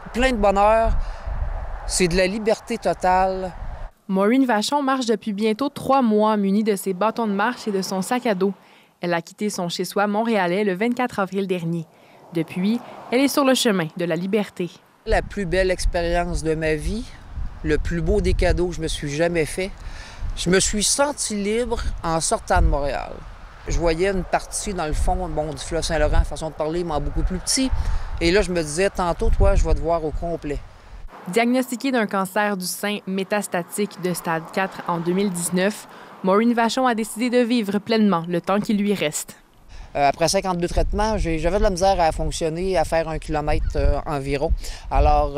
plein de bonheur. C'est de la liberté totale. Maureen Vachon marche depuis bientôt 3 mois munie de ses bâtons de marche et de son sac à dos. Elle a quitté son chez-soi montréalais le 24 avril dernier. Depuis, elle est sur le chemin de la liberté. La plus belle expérience de ma vie, le plus beau des cadeaux que je me suis jamais fait. Je me suis senti libre en sortant de Montréal. Je voyais une partie, dans le fond, du fleuve Saint-Laurent, façon de parler, mais en beaucoup plus petit. Et là, je me disais, tantôt, toi, je vais te voir au complet. Diagnostiquée d'un cancer du sein métastatique de stade 4 en 2019, Maureen Vachon a décidé de vivre pleinement le temps qui lui reste. Après 52 traitements, j'avais de la misère à fonctionner, à faire 1 kilomètre environ. Alors,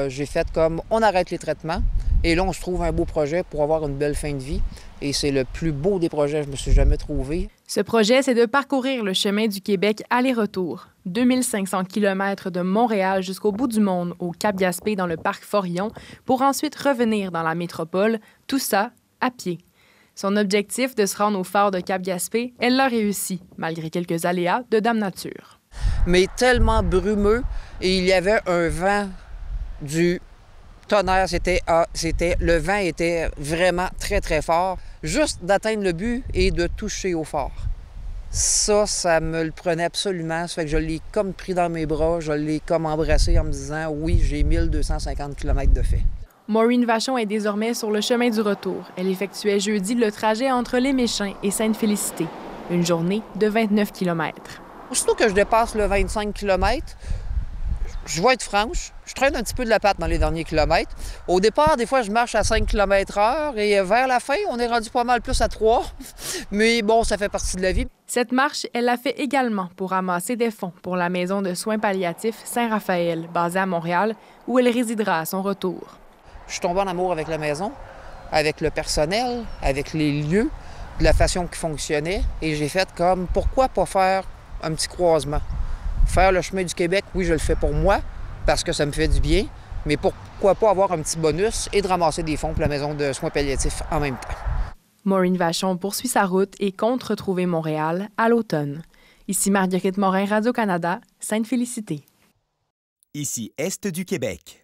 j'ai fait comme, on arrête les traitements. Et là, on se trouve un beau projet pour avoir une belle fin de vie. Et c'est le plus beau des projets que je me suis jamais trouvé. Ce projet, c'est de parcourir le chemin du Québec aller-retour. 2500 km de Montréal jusqu'au bout du monde, au Cap-Gaspé, dans le parc Forillon, pour ensuite revenir dans la métropole, tout ça à pied. Son objectif de se rendre au phare de Cap-Gaspé, elle l'a réussi, malgré quelques aléas de Dame Nature. Mais tellement brumeux, et il y avait un vent du tonnerre, le vent était vraiment très, très fort. Juste d'atteindre le but et de toucher au phare. Ça me le prenait absolument. Ça fait que je l'ai comme pris dans mes bras, je l'ai comme embrassé en me disant « Oui, j'ai 1250 km de fait ». Maureen Vachon est désormais sur le chemin du retour. Elle effectuait jeudi le trajet entre Les Méchins et Sainte-Félicité, une journée de 29 km. Aussitôt que je dépasse le 25 km, je vais être franche, je traîne un petit peu de la patte dans les derniers kilomètres. Au départ, des fois, je marche à 5 km/h et vers la fin, on est rendu pas mal plus à 3. Mais bon, ça fait partie de la vie. Cette marche, elle l'a fait également pour ramasser des fonds pour la maison de soins palliatifs Saint-Raphaël, basée à Montréal, où elle résidera à son retour. Je suis tombé en amour avec la maison, avec le personnel, avec les lieux, de la façon qui fonctionnait. Et j'ai fait comme, pourquoi pas faire un petit croisement? Faire le chemin du Québec, oui, je le fais pour moi, parce que ça me fait du bien, mais pourquoi pas avoir un petit bonus et de ramasser des fonds pour la maison de soins palliatifs en même temps. Maureen Vachon poursuit sa route et compte retrouver Montréal à l'automne. Ici Marguerite Morin, Radio-Canada, Sainte-Félicité. Ici Est du Québec.